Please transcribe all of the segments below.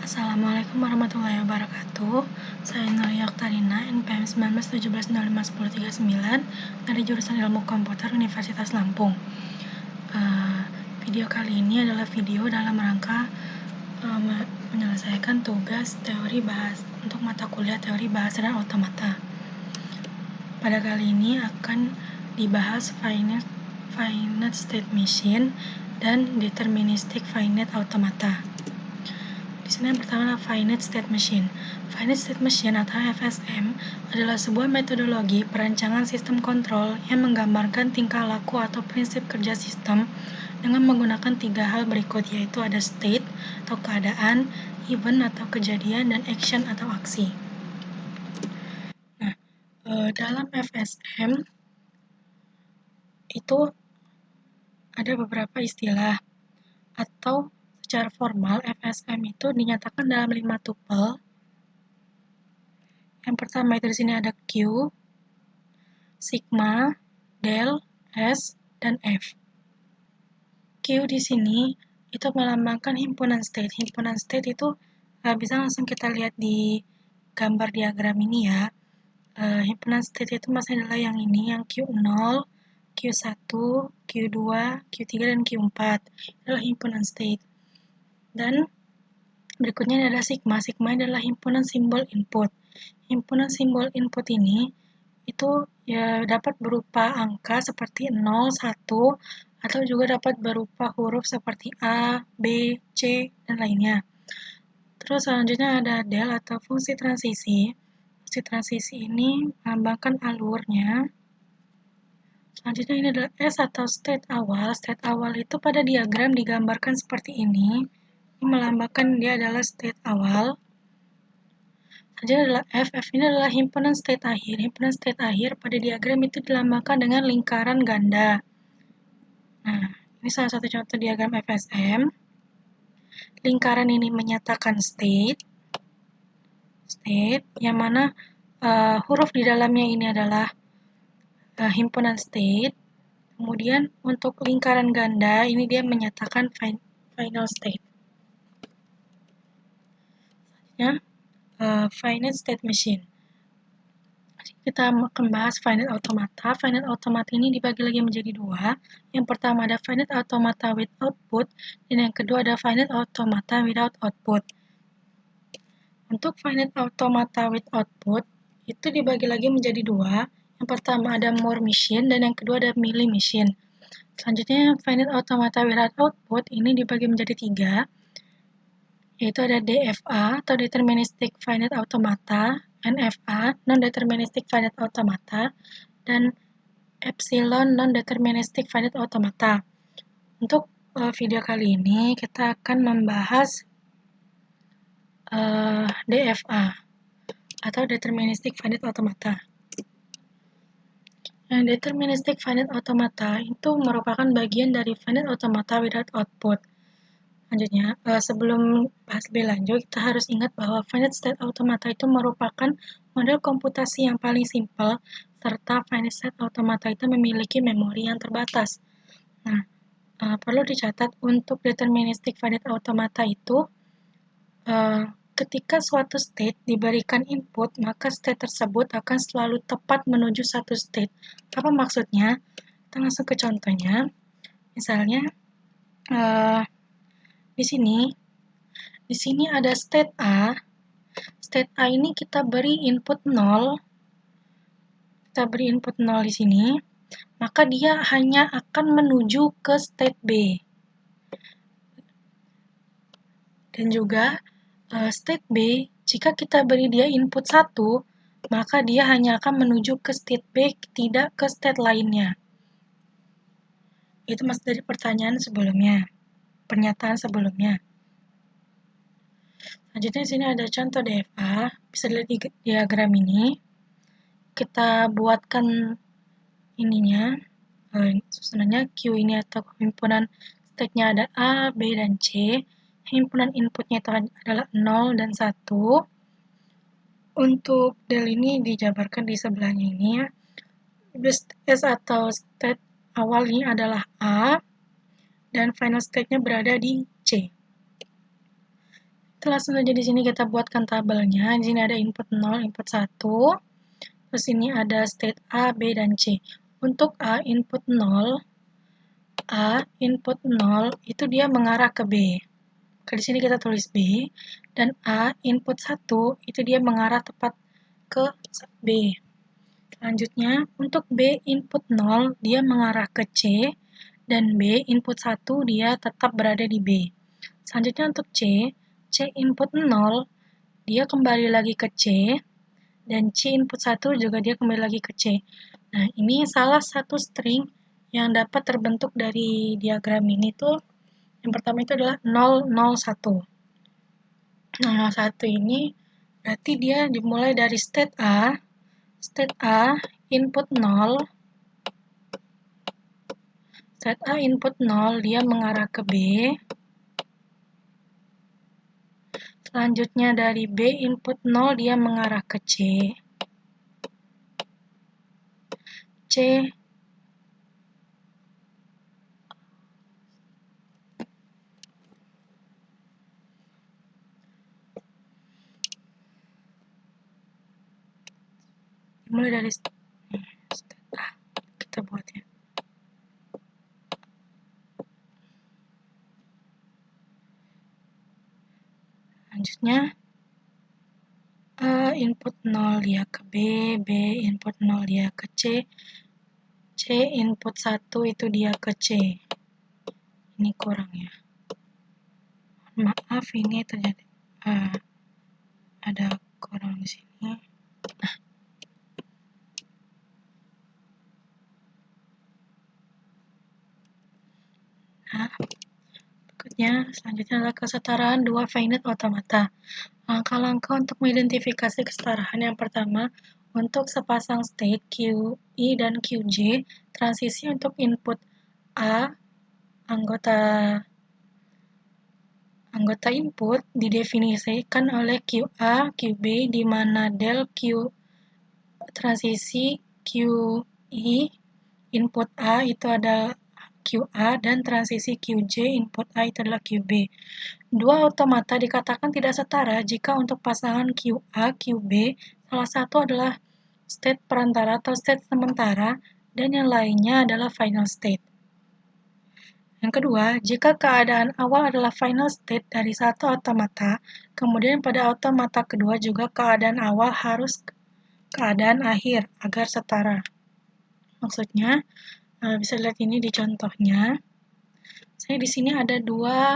Assalamualaikum warahmatullahi wabarakatuh. Saya Nuria Oktarina, NPM 1917051039 dari jurusan Ilmu Komputer Universitas Lampung. Video kali ini adalah video dalam rangka menyelesaikan tugas teori bahasa untuk mata kuliah teori bahasa dan otomata. Pada kali ini akan dibahas finite state machine dan deterministic finite automata. Di sini yang pertama adalah finite state machine. Finite state machine atau FSM adalah sebuah metodologi perancangan sistem kontrol yang menggambarkan tingkah laku atau prinsip kerja sistem dengan menggunakan 3 hal berikut, yaitu ada state atau keadaan, event atau kejadian, dan action atau aksi. Nah, dalam FSM itu ada beberapa istilah atau secara formal, FSM itu dinyatakan dalam 5 tupel. Yang pertama itu di sini ada Q, sigma, del, S, dan F. Q di sini itu melambangkan himpunan state. Himpunan state itu bisa langsung kita lihat di gambar diagram ini ya. Himpunan state itu maksudnya adalah yang ini, yang Q0, Q1, Q2, Q3, dan Q4. Adalah himpunan state. Dan berikutnya adalah sigma. Sigma adalah himpunan simbol input. Himpunan simbol input ini itu ya dapat berupa angka seperti 0, 1, atau juga dapat berupa huruf seperti A, B, C, dan lainnya. Terus selanjutnya ada del atau fungsi transisi. Fungsi transisi ini melambangkan alurnya. Selanjutnya ini adalah S atau state awal. State awal itu pada diagram digambarkan seperti ini. Ini melambangkan dia adalah state awal. Selanjutnya adalah F. F ini adalah himpunan state akhir. Himpunan state akhir pada diagram itu dilambangkan dengan lingkaran ganda. Nah, ini salah satu contoh diagram FSM. Lingkaran ini menyatakan state, yang mana huruf di dalamnya ini adalah himpunan state. Kemudian untuk lingkaran ganda ini dia menyatakan final state. Selanjutnya, finite state machine. Kita akan bahas finite automata. Finite automata ini dibagi lagi menjadi 2. Yang pertama ada finite automata with output, dan yang kedua ada finite automata without output. Untuk finite automata with output, itu dibagi lagi menjadi 2. Yang pertama ada Moore machine, dan yang kedua ada Mealy machine. Selanjutnya, finite automata without output ini dibagi menjadi 3, yaitu ada DFA atau deterministic finite automata, NFA non-deterministic finite automata, dan epsilon non-deterministic finite automata. Untuk video kali ini kita akan membahas DFA atau deterministic finite automata. Deterministic finite automata itu merupakan bagian dari finite automata without output. Selanjutnya, sebelum bahas lebih lanjut, kita harus ingat bahwa finite state automata itu merupakan model komputasi yang paling simpel, serta finite state automata itu memiliki memori yang terbatas. Nah, perlu dicatat untuk deterministic finite automata itu, ketika suatu state diberikan input, maka state tersebut akan selalu tepat menuju satu state. Apa maksudnya? Kita langsung ke contohnya. Misalnya, di sini ada state A. State A ini kita beri input 0. Kita beri input 0 di sini, maka dia hanya akan menuju ke state B. Dan juga state B, jika kita beri dia input 1, maka dia hanya akan menuju ke state B, tidak ke state lainnya. Itu maksud dari pernyataan sebelumnya. Selanjutnya di sini ada contoh DFA, bisa dilihat di diagram ini. Kita buatkan ininya, susunannya Q ini atau himpunan state-nya ada A, B, dan C. Himpunan inputnya itu adalah 0 dan 1. Untuk del ini dijabarkan di sebelahnya ini ya. S atau state awal ini adalah A, dan final state-nya berada di C. Langsung saja di sini kita buatkan tabelnya. Di sini ada input 0, input 1. Terus ini ada state A, B, dan C. Untuk A input 0 itu dia mengarah ke B. Di sini kita tulis B. Dan A input 1 itu dia mengarah tepat ke B. Selanjutnya, untuk B input 0 dia mengarah ke C. Dan B input 1 dia tetap berada di B. Selanjutnya untuk C input 0 dia kembali lagi ke C, dan C input 1 juga dia kembali lagi ke C. Nah, ini salah satu string yang dapat terbentuk dari diagram ini tuh, yang pertama itu adalah 001. Nah, 01 ini berarti dia dimulai dari state A input 0, state A input 0 dia mengarah ke B. Selanjutnya dari B input 0 dia mengarah ke C. Mulai dari state A kita buat ya. Selanjutnya A input 0 dia ke B, B input 0 dia ke C, C input 1 itu dia ke C. Ini kurang ya. Maaf, ini terjadi ada kurang di sini. Nah, berikutnya selanjutnya adalah kesetaraan dua finite automata. Langkah-langkah untuk mengidentifikasi kesetaraan yang pertama, untuk sepasang state QI dan QJ, transisi untuk input A, anggota input didefinisikan oleh QA, QB, di mana del Q transisi QI input A itu adalah QA dan transisi QJ input A itu adalah QB. Dua automata dikatakan tidak setara jika untuk pasangan QA, QB, salah satu adalah state perantara atau state sementara dan yang lainnya adalah final state. Yang kedua, jika keadaan awal adalah final state dari satu automata, kemudian pada automata kedua juga keadaan awal harus keadaan akhir agar setara. Maksudnya, bisa lihat ini di contohnya. Saya di sini ada dua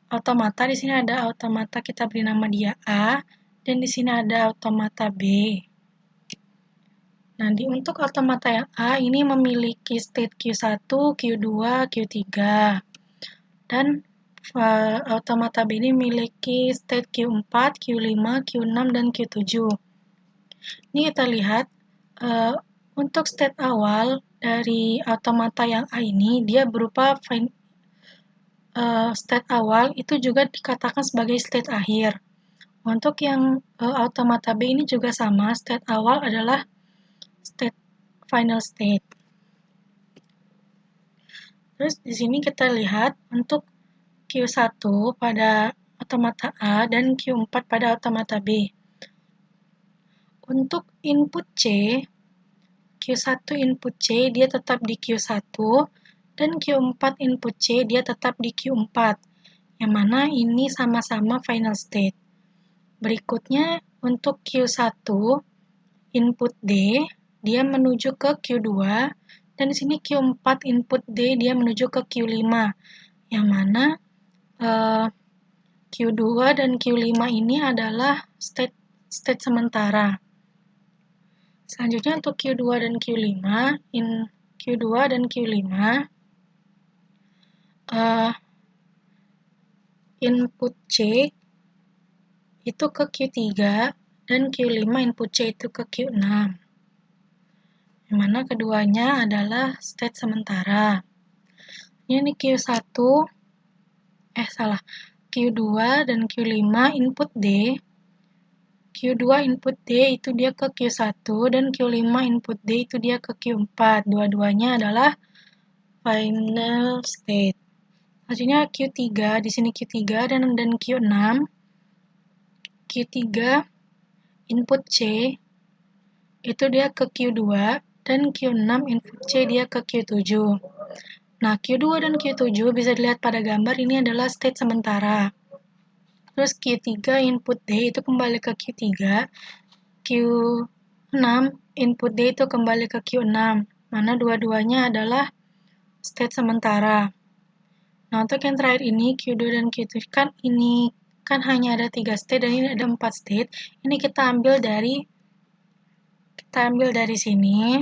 automata. Di sini ada automata kita beri nama dia A, dan di sini ada automata B. Nah, untuk automata yang A ini memiliki state Q1, Q2, Q3. Dan automata B ini memiliki state Q4, Q5, Q6, dan Q7. Ini kita lihat, untuk state awal dari automata yang A ini, dia berupa state awal itu juga dikatakan sebagai state akhir. Untuk yang automata B ini juga sama, state awal adalah state final state. Terus di sini kita lihat untuk Q1 pada automata A dan Q4 pada automata B. Untuk input C, Q1 input C dia tetap di Q1 dan Q4 input C dia tetap di Q4, yang mana ini sama-sama final state. Berikutnya untuk Q1 input D dia menuju ke Q2 dan di sini Q4 input D dia menuju ke Q5, yang mana Q2 dan Q5 ini adalah state sementara. Selanjutnya untuk Q2 dan Q5, Q2 dan Q5 input C itu ke Q3 dan Q5 input C itu ke Q6. Yang mana keduanya adalah state sementara. Ini Q1, Q2 dan Q5 input D. Q2 input D itu dia ke Q1 dan Q5 input D itu dia ke Q4. Dua-duanya adalah final state. Selanjutnya Q3, di sini Q3 dan Q6 Q3 input C itu dia ke Q2 dan Q6 input C dia ke Q7. Nah, Q2 dan Q7 bisa dilihat pada gambar ini adalah state sementara. Terus Q3 input D itu kembali ke Q3, Q6 input D itu kembali ke Q6, mana dua-duanya adalah state sementara. Nah, untuk yang terakhir ini, Q2 dan Q3 kan ini kan hanya ada 3 state dan ini ada 4 state. Ini kita ambil dari sini.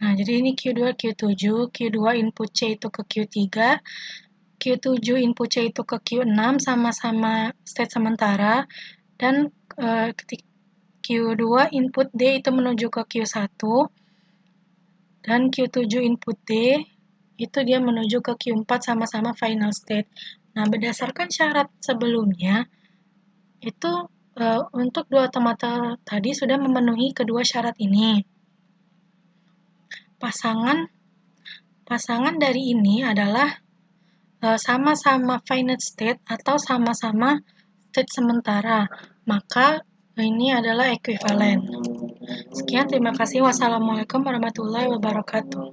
Nah, jadi ini Q2, Q7, Q2 input C itu ke Q3, Q7 input C itu ke Q6 sama-sama state sementara, dan Q2 input D itu menuju ke Q1, dan Q7 input D itu dia menuju ke Q4 sama-sama final state. Nah, berdasarkan syarat sebelumnya, itu untuk dua otomata tadi sudah memenuhi kedua syarat ini. Pasangan dari ini adalah sama-sama finite state atau sama-sama state sementara, maka ini adalah ekuivalen. Sekian, terima kasih. Wassalamualaikum warahmatullahi wabarakatuh.